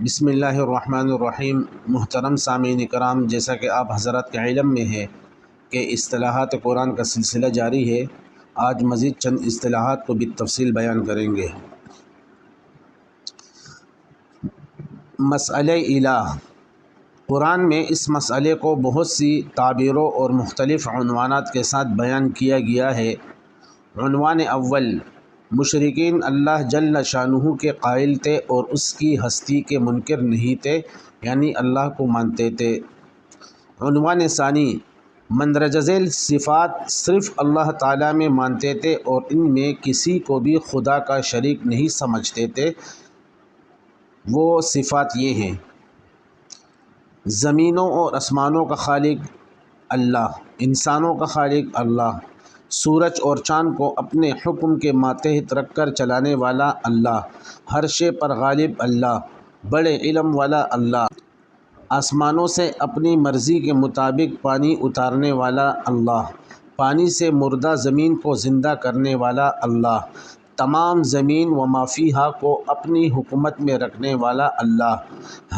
بسم اللہ الرحمن الرحیم۔ محترم سامعین کرام، جیسا کہ آپ حضرات کے علم میں ہے کہ اصطلاحات قرآن کا سلسلہ جاری ہے، آج مزید چند اصطلاحات کو بالتفصیل بیان کریں گے۔ مسئلہ الہ، قرآن میں اس مسئلے کو بہت سی تعبیروں اور مختلف عنوانات کے ساتھ بیان کیا گیا ہے۔ عنوان اول، مشرکین اللہ جل شانہ کے قائل تھے اور اس کی ہستی کے منکر نہیں تھے، یعنی اللہ کو مانتے تھے۔ عنوان ثانی، مندرجہ ذیل صفات صرف اللہ تعالیٰ میں مانتے تھے اور ان میں کسی کو بھی خدا کا شریک نہیں سمجھتے تھے۔ وہ صفات یہ ہیں: زمینوں اور آسمانوں کا خالق اللہ، انسانوں کا خالق اللہ، سورج اور چاند کو اپنے حکم کے ماتحت رکھ کر چلانے والا اللہ، ہر شے پر غالب اللہ، بڑے علم والا اللہ، آسمانوں سے اپنی مرضی کے مطابق پانی اتارنے والا اللہ، پانی سے مردہ زمین کو زندہ کرنے والا اللہ، تمام زمین و ما فیہا کو اپنی حکومت میں رکھنے والا اللہ،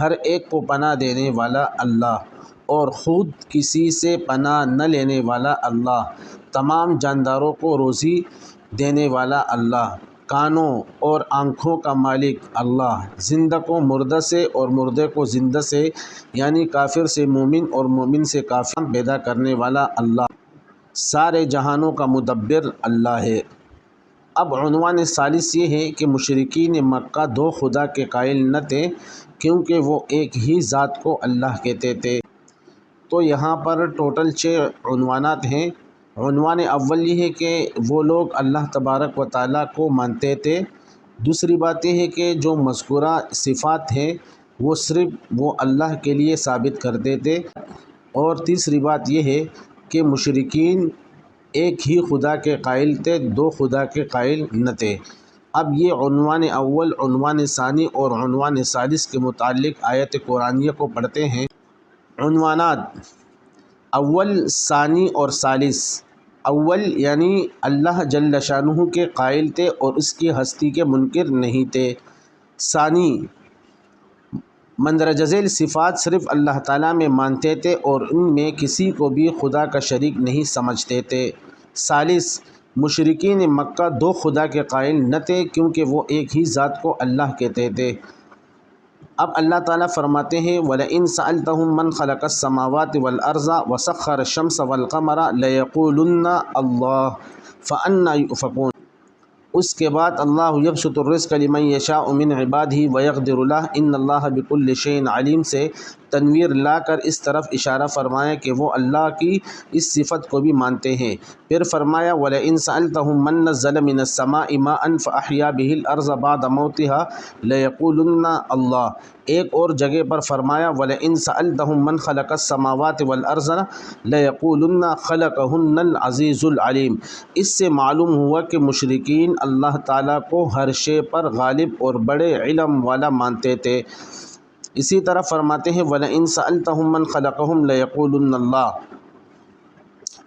ہر ایک کو پناہ دینے والا اللہ اور خود کسی سے پناہ نہ لینے والا اللہ، تمام جانداروں کو روزی دینے والا اللہ، کانوں اور آنکھوں کا مالک اللہ، زندہ کو مردہ سے اور مردے کو زندہ سے، یعنی کافر سے مومن اور مومن سے کافر پیدا کرنے والا اللہ، سارے جہانوں کا مدبر اللہ ہے۔ اب عنوان ثالث یہ ہے کہ مشرکین مکہ دو خدا کے قائل نہ تھے، کیونکہ وہ ایک ہی ذات کو اللہ کہتے تھے۔ تو یہاں پر ٹوٹل 6 عنوانات ہیں۔ عنوان اول یہ ہے کہ وہ لوگ اللہ تبارک و تعالیٰ کو مانتے تھے۔ دوسری بات یہ ہے کہ جو مذکورہ صفات ہیں وہ صرف وہ اللہ کے لیے ثابت کرتے تھے۔ اور تیسری بات یہ ہے کہ مشرکین ایک ہی خدا کے قائل تھے، دو خدا کے قائل نہ تھے۔ اب یہ عنوان اول، عنوان ثانی اور عنوان ثالث کے متعلق آیت قرآنیہ کو پڑھتے ہیں۔ عنوانات اول، ثانی اور ثالث۔ اول یعنی اللہ جل شانہ کے قائل تھے اور اس کی ہستی کے منکر نہیں تھے۔ ثانی، مندرجہ ذیل صفات صرف اللہ تعالیٰ میں مانتے تھے اور ان میں کسی کو بھی خدا کا شریک نہیں سمجھتے تھے۔ ثالث، مشرکین مکہ دو خدا کے قائل نہ تھے، کیونکہ وہ ایک ہی ذات کو اللہ کہتے تھے۔ اب اللہ تعالیٰ فرماتے ہیں وَلَئِن سَأَلْتَهُم مَّنْ خَلَقَ السَّمَاوَاتِ وَالْأَرْضَ وَسَخَّرَ الشَّمْسَ وَالْقَمَرَ لَيَقُولُنَّ اللَّهُ فَأَنَّىٰ يُؤْفَكُونَ۔ اس کے بعد اللہ یبسط الرزق لمن یشاء من عبادہ ویقدر لہ ان اللہ بکل شیء علیم سے تنویر لا کر اس طرف اشارہ فرمایا کہ وہ اللہ کی اس صفت کو بھی مانتے ہیں۔ پھر فرمایا وَلَئِن سَأَلْتَهُم مَّن نَّزَّلَ مِنَ السَّمَاءِ مَاءً فَأَحْيَا بِهِ الْأَرْضَ بَعْدَ مَوْتِهَا لَيَقُولُنَّ اللَّهُ۔ ایک اور جگہ پر فرمایا وَلَئِن سَأَلْتَهُم مَّن خَلَقَ السَّمَاوَاتِ وَالْأَرْضَ لَيَقُولُنَّ خَلَقَهُنَّ الْعَزِيزُ الْعَلِيمُ۔ اس سے معلوم ہوا کہ مشرکین اللہ تعالیٰ کو ہر شے پر غالب اور بڑے علم والا مانتے تھے۔ اسی طرح فرماتے ہیں وَلَئِن سَأَلْتَهُم مَّن خَلَقَهُمْ لَيَقُولُنَّ اللَّهُ۔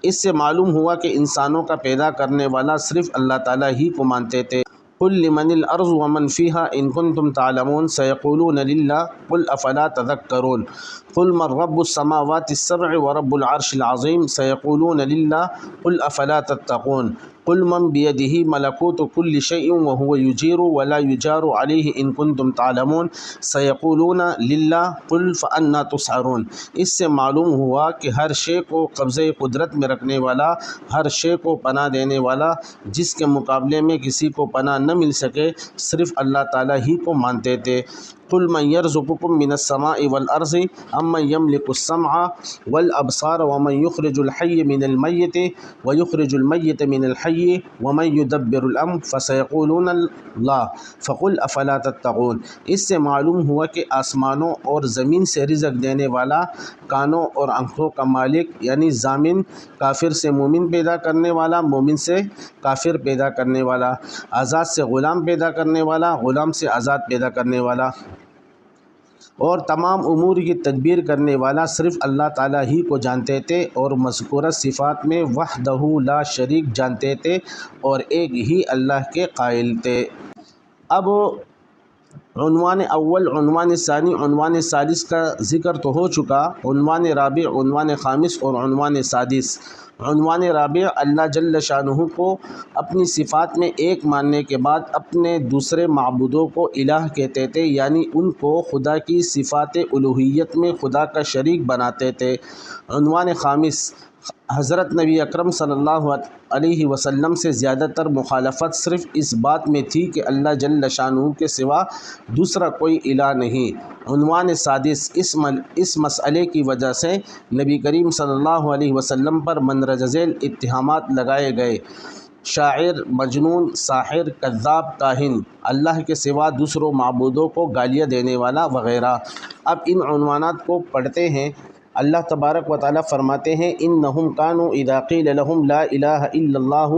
اس سے معلوم ہوا کہ انسانوں کا پیدا کرنے والا صرف اللہ تعالیٰ ہی کو مانتے تھے۔ قُل لِّمَنِ الْأَرْضُ وَمَنْ فِيهَا إِن كُنتُمْ تَعْلَمُونَ سَيَقُولُونَ لِلَّهِ قُلْ أَفَلَا تَذَكَّرُونَ قُلْ مَن رَّبُّ السَّمَاوَاتِ السَّبْعِ وَرَبُّ الْعَرْشِ الْعَظِيمِ سَيَقُولُونَ لِلَّهِ قُلْ أَفَلَا تَتَّقُونَ قُلْ مَن بِيَدِهِ مَلَكُوتُ كُلِّ شَيْءٍ وَهُوَ يُجِيرُ وَلَا يُجَارُ عَلَيْهِ إِن كُنتُمْ تَعْلَمُونَ سَيَقُولُونَ لِلَّهِ قُلْ فَأَنَّىٰ تُسْحَرُونَ۔ اس سے معلوم ہوا کہ ہر شے کو قبضۂ قدرت میں رکھنے والا، ہر شے کو پناہ دینے والا، جس کے مقابلے میں کسی کو پناہ نہ مل سکے، صرف اللہ تعالیٰ ہی کو مانتے تھے۔ قُلْ مَن يَرْزُقُكُم مِّنَ السَّمَاءِ وَالْأَرْضِ أَمَّن يَمْلِكُ السَّمْعَ وَالْأَبْصَارَ وَمَن يُخْرِجُ الْحَيَّ مِنَ الْمَيِّتِ وَيُخْرِجُ الْمَيِّتَ مِنَ الْحَيِّ وَمَن يُدَبِّرُ الْأَمْرَ فَسَيَقُولُونَ اللَّهُ فَقُلْ أَفَلَا تَتَّقُونَ۔ اس سے معلوم ہوا کہ آسمانوں اور زمین سے رزق دینے والا، کانوں اور آنکھوں کا مالک یعنی ضامن، کافر سے مومن پیدا کرنے والا، مومن سے کافر پیدا کرنے والا، آزاد سے غلام پیدا کرنے والا، غلام سے آزاد پیدا کرنے والا اور تمام امور کی تدبیر کرنے والا صرف اللہ تعالیٰ ہی کو جانتے تھے اور مذکورہ صفات میں وحدہ لا شریک جانتے تھے اور ایک ہی اللہ کے قائل تھے۔ اب عنوان اول، عنوان ثانی، عنوان ثالث کا ذکر تو ہو چکا، عنوان رابع، عنوان خامس اور عنوان سادس۔ عنوان رابع، اللہ جل شانہ کو اپنی صفات میں ایک ماننے کے بعد اپنے دوسرے معبودوں کو الہ کہتے تھے، یعنی ان کو خدا کی صفات الوہیت میں خدا کا شریک بناتے تھے۔ عنوان خامس، حضرت نبی اکرم صلی اللہ علیہ وسلم سے زیادہ تر مخالفت صرف اس بات میں تھی کہ اللہ جل شانہ کے سوا دوسرا کوئی الہ نہیں۔ عنوان سادس، اس مسئلے کی وجہ سے نبی کریم صلی اللہ علیہ وسلم پر مندرجہ ذیل اتہامات لگائے گئے: شاعر، مجنون، ساحر، کذاب، کاہن، اللہ کے سوا دوسروں معبودوں کو گالیاں دینے والا وغیرہ۔ اب ان عنوانات کو پڑھتے ہیں۔ اللہ تبارک و تعالیٰ فرماتے ہیں: انہم کانوا اذا قیل لہم لا الہ الا اللہ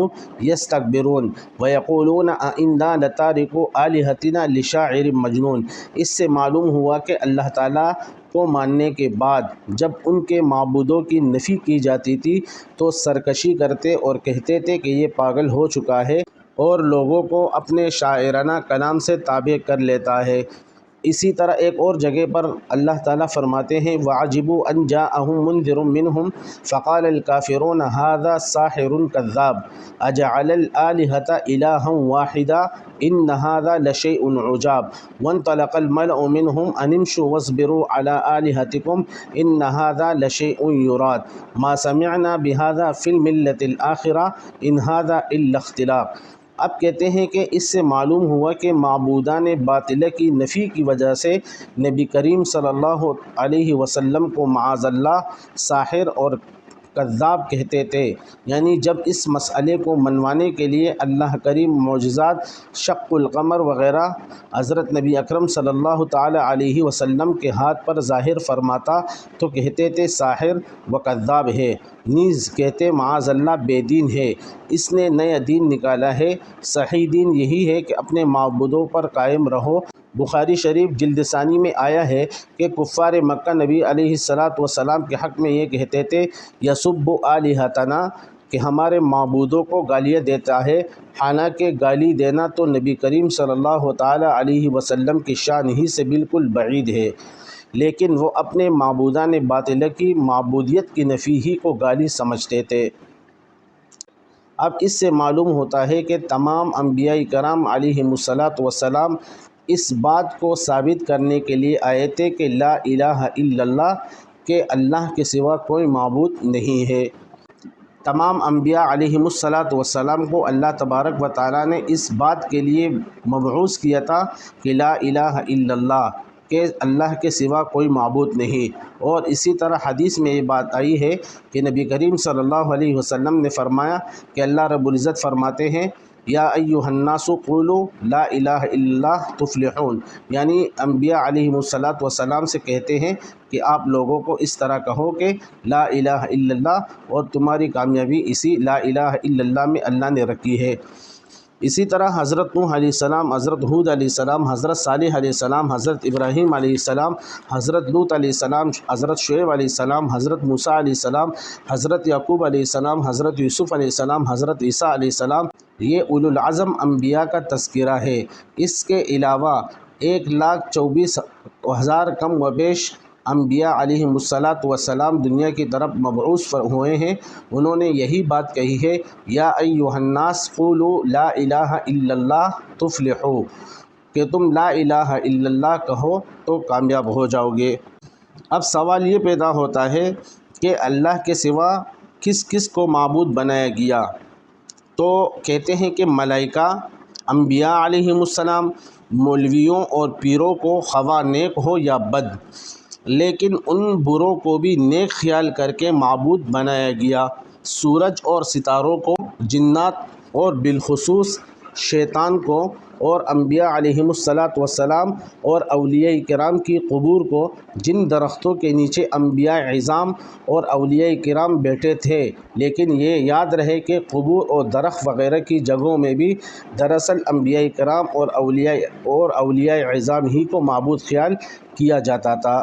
یستکبرون ویقولون ائنا لتارکو آلہتنا لشاعر مجنون۔ اس سے معلوم ہوا کہ اللہ تعالیٰ کو ماننے کے بعد جب ان کے معبودوں کی نفی کی جاتی تھی تو سرکشی کرتے اور کہتے تھے کہ یہ پاگل ہو چکا ہے اور لوگوں کو اپنے شاعرانہ کلام سے تابع کر لیتا ہے۔ اسی طرح ایک اور جگہ پر اللہ تعالیٰ فرماتے ہیں: وَعَجِبُوا أَن جَاءَهُم مُنذِرٌ مِّنْهُمْ فَقَالَ الْكَافِرُونَ هَٰذَا سَاحِرٌ كَذَّابٌ أَجَعَلَ الْآلِهَةَ إِلَٰهًا وَاحِدًا إِنَّ هَٰذَا لَشَيْءٌ عُجَابٌ وَانطَلَقَ الْمَلَأُ مِنْهُمْ أَنِ امْشُوا وَاصْبِرُوا عَلَىٰ آلِهَتِكُمْ إِنَّ هَٰذَا لَشَيْءٌ يُرَادُ مَا سَمِعْنَا بِهَٰذَا فِي الْمِلَّةِ الْآخِرَةِ إِنْ هَٰذَا إِلَّا اخْتِلَاقٌ۔ اب کہتے ہیں کہ اس سے معلوم ہوا کہ معبودان باطلہ کی نفی کی وجہ سے نبی کریم صلی اللہ علیہ وسلم کو معاذ اللہ ساحر اور کذاب کہتے تھے، یعنی جب اس مسئلے کو منوانے کے لیے اللہ کریم معجزات، شق القمر وغیرہ حضرت نبی اکرم صلی اللہ تعالی علیہ وسلم کے ہاتھ پر ظاہر فرماتا تو کہتے تھے ساحر و کذاب ہے، نیز کہتے معاذ اللہ بے دین ہے، اس نے نیا دین نکالا ہے۔ صحیح دین یہی ہے کہ اپنے معبودوں پر قائم رہو۔ بخاری شریف جلد ثانی میں آیا ہے کہ کفار مکہ نبی علیہ السلام کے حق میں یہ کہتے تھے: یسب آلہتنا، کہ ہمارے معبودوں کو گالیاں دیتا ہے، حالانکہ گالی دینا تو نبی کریم صلی اللہ تعالی علیہ وسلم کی شان ہی سے بالکل بعید ہے، لیکن وہ اپنے معبودان باطلہ کی معبودیت کی نفی ہی کو گالی سمجھتے تھے۔ اب اس سے معلوم ہوتا ہے کہ تمام انبیاء کرام علیہم السلام اس بات کو ثابت کرنے کے لیے آئے تھے کہ لا الہ الا اللہ، کہ اللہ کے سوا کوئی معبود نہیں ہے۔ تمام انبیاء علیہم السلام کو اللہ تبارک و تعالیٰ نے اس بات کے لیے مبعوث کیا تھا کہ لا الہ الا اللہ، کہ اللہ کے سوا کوئی معبود نہیں۔ اور اسی طرح حدیث میں یہ بات آئی ہے کہ نبی کریم صلی اللہ علیہ وسلم نے فرمایا کہ اللہ رب العزت فرماتے ہیں: یا ایھا الناس قولوا لا الہ الا اللہ تفلحون، یعنی انبیاء علیہم السلام سے کہتے ہیں کہ آپ لوگوں کو اس طرح کہو کہ لا الہ الا اللہ، اور تمہاری کامیابی اسی لا الہ الا اللہ میں اللہ نے رکھی ہے۔ اسی طرح حضرت نوح علیہ السلام، حضرت ہود علیہ السلام، حضرت صالح علیہ السلام، حضرت ابراہیم علیہ السلام، حضرت لوط علیہ السلام، حضرت شعیب علیہ السلام، حضرت موسیٰ علیہ السلام، حضرت یعقوب علیہ السلام، حضرت یوسف علیہ السلام، حضرت عیسیٰ علیہ السلام، یہ اولو العزم انبیاء کا تذکرہ ہے۔ اس کے علاوہ 1,24,000 کم و بیش انبیاء علیہم السلام دنیا کی طرف مبعوث ہوئے ہیں۔ انہوں نے یہی بات کہی ہے: یا ایھا الناس قولوا لا الہ الا اللہ تفلحوا، کہ تم لا الہ الا اللہ کہو تو کامیاب ہو جاؤ گے۔ اب سوال یہ پیدا ہوتا ہے کہ اللہ کے سوا کس کس کو معبود بنایا گیا؟ تو کہتے ہیں کہ ملائکہ، انبیاء علیہم السلام، مولویوں اور پیروں کو، خواہ نیک ہو یا بد، لیکن ان بروں کو بھی نیک خیال کر کے معبود بنایا گیا۔ سورج اور ستاروں کو، جنات اور بالخصوص شیطان کو، اور انبیاء علیہم السلام اور اولیاء کرام کی قبور کو، جن درختوں کے نیچے انبیاء اعظام اور اولیاء کرام بیٹھے تھے۔ لیکن یہ یاد رہے کہ قبور اور درخت وغیرہ کی جگہوں میں بھی دراصل انبیاء کرام اور اولیاء اعظام ہی کو معبود خیال کیا جاتا تھا۔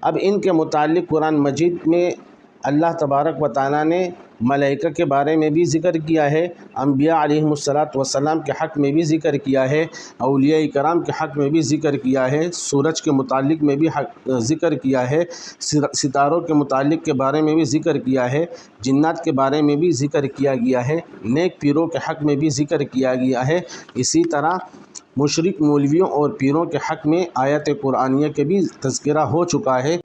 اب ان کے متعلق قرآن مجید میں اللہ تبارک و تعالیٰ نے ملائکہ کے بارے میں بھی ذکر کیا ہے، انبیاء علیہم الصلاۃ والسلام کے حق میں بھی ذکر کیا ہے، اولیاء کرام کے حق میں بھی ذکر کیا ہے، سورج کے متعلق میں بھی ذکر کیا ہے، ستاروں کے متعلق کے بارے میں بھی ذکر کیا ہے، جنات کے بارے میں بھی ذکر کیا گیا ہے، نیک پیروں کے حق میں بھی ذکر کیا گیا ہے۔ اسی طرح مشرک مولویوں اور پیروں کے حق میں آیت قرآنیہ کے بھی تذکرہ ہو چکا ہے۔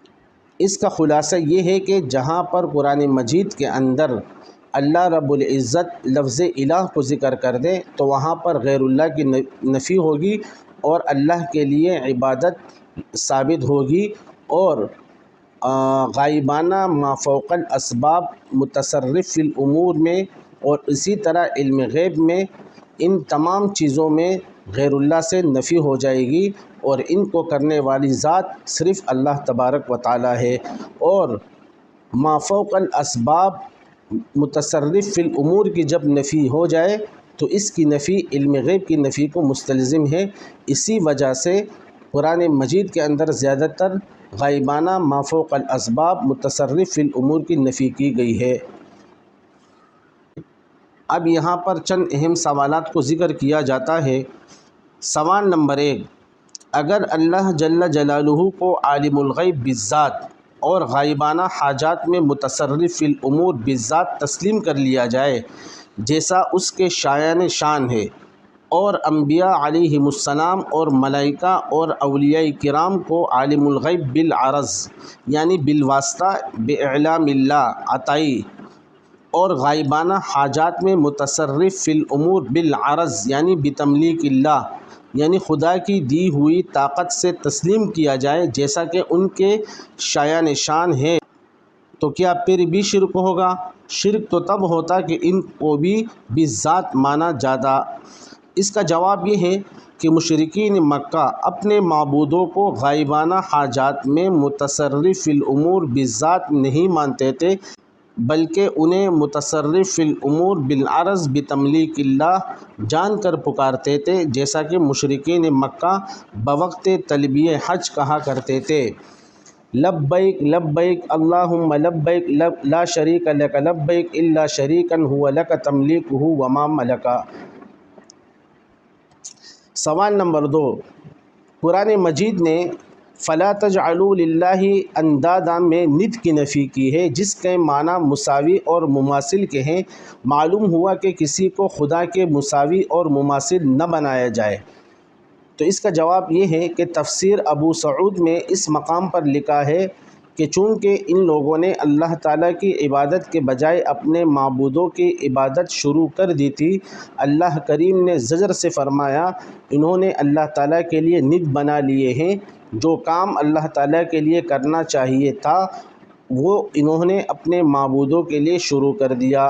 اس کا خلاصہ یہ ہے کہ جہاں پر قرآن مجید کے اندر اللہ رب العزت لفظ الہ کو ذکر کر دے تو وہاں پر غیر اللہ کی نفی ہوگی اور اللہ کے لیے عبادت ثابت ہوگی، اور غائبانہ ما فوق الاسباب متصرف فی الامور میں اور اسی طرح علم غیب میں ان تمام چیزوں میں غیر اللہ سے نفی ہو جائے گی، اور ان کو کرنے والی ذات صرف اللہ تبارک و تعالی ہے۔ اور ما فوق الاسباب متصرف فی الامور کی جب نفی ہو جائے تو اس کی نفی علم غیب کی نفی کو مستلزم ہے۔ اسی وجہ سے قرآن مجید کے اندر زیادہ تر غائبانہ ما فوق الاسباب متصرف فی الامور کی نفی کی گئی ہے۔ اب یہاں پر چند اہم سوالات کو ذکر کیا جاتا ہے۔ سوال نمبر 1، اگر اللہ جل جلالہ کو عالم الغیب بالذات اور غائبانہ حاجات میں متصرف فی الامور بالذات تسلیم کر لیا جائے جیسا اس کے شایان شان ہے، اور انبیاء علیہم السلام اور ملائکہ اور اولیاء کرام کو عالم الغیب بالعرض یعنی بالواسطہ باعلام اللہ عطائی، اور غائبانہ حاجات میں متصرف فی الامور بالعرض یعنی بتملیک اللہ یعنی خدا کی دی ہوئی طاقت سے تسلیم کیا جائے جیسا کہ ان کے شایان شان ہے، تو کیا پھر بھی شرک ہوگا؟ شرک تو تب ہوتا کہ ان کو بھی بالذات مانا جاتا۔ اس کا جواب یہ ہے کہ مشرکین مکہ اپنے معبودوں کو غائبانہ حاجات میں متصرف فی الامور بالذات نہیں مانتے تھے، بلکہ انہیں متصرف فی الامور بالعرض بتملیک اللہ جان کر پکارتے تھے، جیسا کہ مشرکین مکہ بوقت تلبیہ حج کہا کرتے تھے، لبیک لبیک اللہم لبیک لا شریک لک لبیک الا شریکا هو لک تملیکہ وما ملکا۔ سوال نمبر 2، قرآن مجید نے فلا تجعلوا للہ اندادا میں ند کی نفی کی ہے، جس کے معنی مساوی اور مماثل کے ہیں۔ معلوم ہوا کہ کسی کو خدا کے مساوی اور مماثل نہ بنایا جائے۔ تو اس کا جواب یہ ہے کہ تفسیر ابو سعود میں اس مقام پر لکھا ہے کہ چونکہ ان لوگوں نے اللہ تعالیٰ کی عبادت کے بجائے اپنے معبودوں کی عبادت شروع کر دی تھی، اللہ کریم نے زجر سے فرمایا انہوں نے اللہ تعالیٰ کے لیے ند بنا لیے ہیں، جو کام اللہ تعالیٰ کے لیے کرنا چاہیے تھا وہ انہوں نے اپنے معبودوں کے لیے شروع کر دیا۔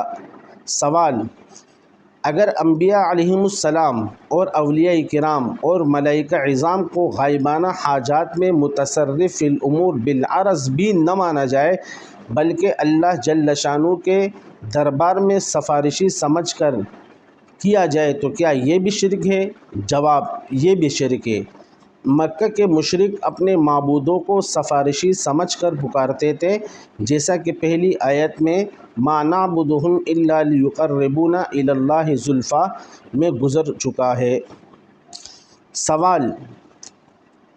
سوال، اگر انبیاء علیہم السلام اور اولیاء کرام اور ملائکہ عظام کو غائبانہ حاجات میں متصرف فی الامور بالعرض بھی نہ مانا جائے بلکہ اللہ جل شانہ کے دربار میں سفارشی سمجھ کر کیا جائے تو کیا یہ بھی شرک ہے؟ جواب، یہ بھی شرک ہے۔ مکہ کے مشرک اپنے معبودوں کو سفارشی سمجھ کر پکارتے تھے، جیسا کہ پہلی آیت میں ما نعبدہم الا لیقربونا الی اللہ زلفیٰ میں گزر چکا ہے۔ سوال،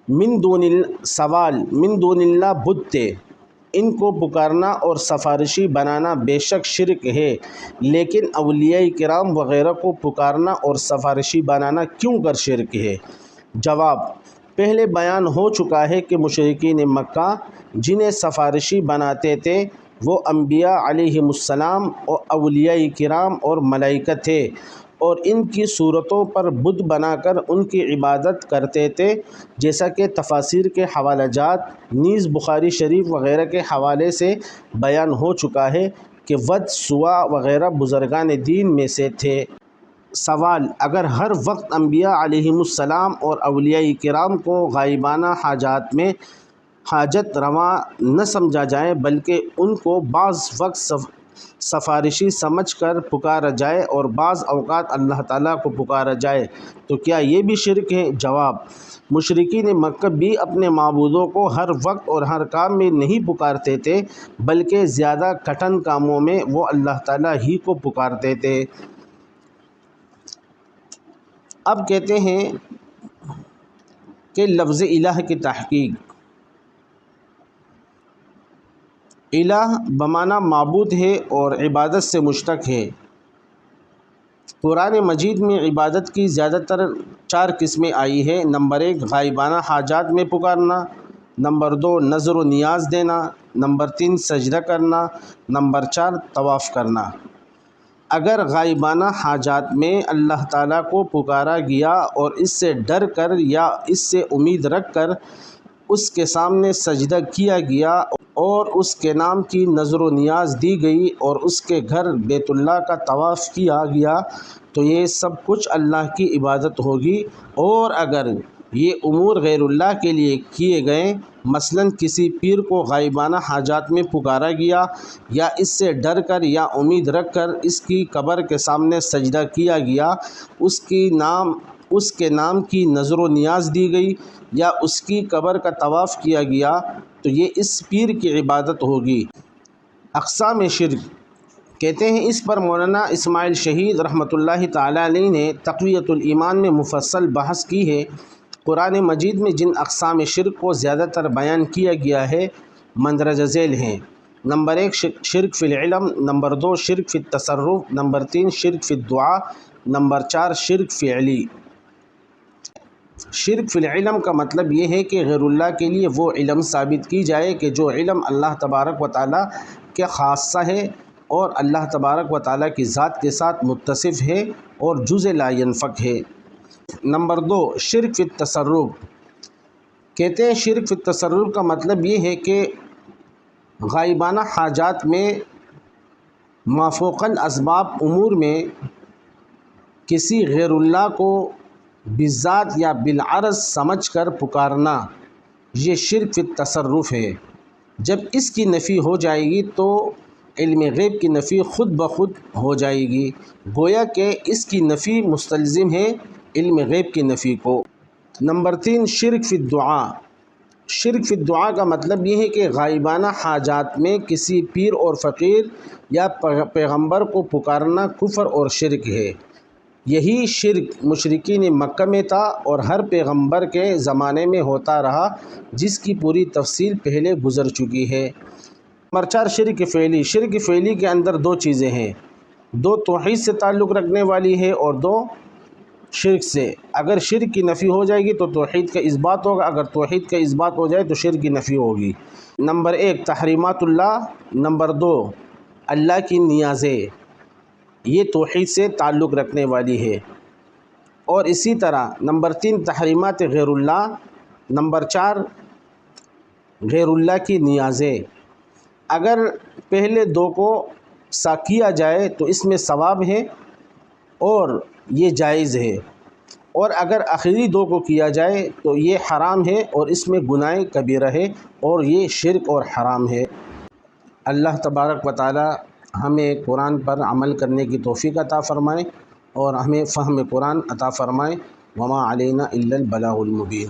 من دون اللہ بت تھے، ان کو پکارنا اور سفارشی بنانا بے شک شرک ہے، لیکن اولیاء کرام وغیرہ کو پکارنا اور سفارشی بنانا کیوں کر شرک ہے؟ جواب، پہلے بیان ہو چکا ہے کہ مشرکین مکہ جنہیں سفارشی بناتے تھے وہ انبیاء علیہم السلام اور اولیاء کرام اور ملائکہ تھے، اور ان کی صورتوں پر بت بنا کر ان کی عبادت کرتے تھے، جیسا کہ تفاسیر کے حوالہ جات نیز بخاری شریف وغیرہ کے حوالے سے بیان ہو چکا ہے کہ ود، سوا وغیرہ بزرگان دین میں سے تھے۔ سوال، اگر ہر وقت انبیاء علیہم السلام اور اولیاء کرام کو غائبانہ حاجات میں حاجت روا نہ سمجھا جائے بلکہ ان کو بعض وقت سفارشی سمجھ کر پکارا جائے اور بعض اوقات اللہ تعالیٰ کو پکارا جائے تو کیا یہ بھی شرک ہے؟ جواب: مشرکین مکہ بھی اپنے معبودوں کو ہر وقت اور ہر کام میں نہیں پکارتے تھے، بلکہ زیادہ کٹھن کاموں میں وہ اللہ تعالیٰ ہی کو پکارتے تھے۔ اب کہتے ہیں کہ لفظ الہ کی تحقیق۔ الہ بمعنی معبود ہے اور عبادت سے مشتق ہے۔ قرآن مجید میں عبادت کی زیادہ تر 4 قسمیں آئی ہیں۔ نمبر 1 غائبانہ حاجات میں پکارنا، نمبر 2 نظر و نیاز دینا، نمبر 3 سجدہ کرنا، نمبر 4 طواف کرنا۔ اگر غائبانہ حاجات میں اللہ تعالیٰ کو پکارا گیا اور اس سے ڈر کر یا اس سے امید رکھ کر اس کے سامنے سجدہ کیا گیا اور اس کے نام کی نظر و نیاز دی گئی اور اس کے گھر بیت اللہ کا طواف کیا گیا تو یہ سب کچھ اللہ کی عبادت ہوگی۔ اور اگر یہ امور غیر اللہ کے لیے کیے گئے، مثلاً کسی پیر کو غائبانہ حاجات میں پکارا گیا یا اس سے ڈر کر یا امید رکھ کر اس کی قبر کے سامنے سجدہ کیا گیا، اس کے نام کی نظر و نیاز دی گئی یا اس کی قبر کا طواف کیا گیا تو یہ اس پیر کی عبادت ہوگی۔ اقسام شرک کہتے ہیں اس پر مولانا اسماعیل شہید رحمۃ اللہ تعالیٰ علیہ نے تقویۃ الایمان میں مفصل بحث کی ہے۔ قرآن مجید میں جن اقسام شرک کو زیادہ تر بیان کیا گیا ہے مندرجہ ذیل ہیں: نمبر 1 شرک فی العلم، نمبر 2 شرک فی التصرف، نمبر 3 شرک فی الدعا، نمبر 4 شرک فعلی۔ شرک فی العلم کا مطلب یہ ہے کہ غیر اللہ کے لیے وہ علم ثابت کی جائے کہ جو علم اللہ تبارک و تعالیٰ کے خاصہ ہے اور اللہ تبارک و تعالیٰ کی ذات کے ساتھ متصف ہے اور جز لا ینفک ہے۔ نمبر 2 شرک فی التصرف کہتے ہیں شرک فی التصرف کا مطلب یہ ہے کہ غائبانہ حاجات میں مافوقاً اسباب امور میں کسی غیر اللہ کو بالذات یا بالعرض سمجھ کر پکارنا، یہ شرک فی التصرف ہے۔ جب اس کی نفی ہو جائے گی تو علم غیب کی نفی خود بخود ہو جائے گی، گویا کہ اس کی نفی مستلزم ہے علم غیب کی نفی کو۔ نمبر 3 شرک فی الدعا۔ شرک فی الدعا کا مطلب یہ ہے کہ غائبانہ حاجات میں کسی پیر اور فقیر یا پیغمبر کو پکارنا کفر اور شرک ہے۔ یہی شرک مشرکین مکہ میں تھا اور ہر پیغمبر کے زمانے میں ہوتا رہا، جس کی پوری تفصیل پہلے گزر چکی ہے۔ نمبر 4 شرک فعلی۔ شرک فعلی کے اندر 2 چیزیں ہیں، 2 توحید سے تعلق رکھنے والی ہے اور 2 شرک سے۔ اگر شرک کی نفی ہو جائے گی تو توحید کا اثبات ہوگا، اگر توحید کا اثبات ہو جائے تو شرک کی نفی ہوگی۔ نمبر 1 تحریمات اللہ، نمبر 2 اللہ کی نیازیں، یہ توحید سے تعلق رکھنے والی ہے۔ اور اسی طرح نمبر 3 تحریمات غیر اللہ، نمبر 4 غیر اللہ کی نیازیں۔ اگر پہلے 2 کو کیا جائے تو اس میں ثواب ہے اور یہ جائز ہے، اور اگر آخری 2 کو کیا جائے تو یہ حرام ہے اور اس میں گناہ کبیرہ ہے اور یہ شرک اور حرام ہے۔ اللہ تبارک و تعالی ہمیں قرآن پر عمل کرنے کی توفیق عطا فرمائے اور ہمیں فہم قرآن عطا فرمائے۔ وما علینا الا البلاغ المبین۔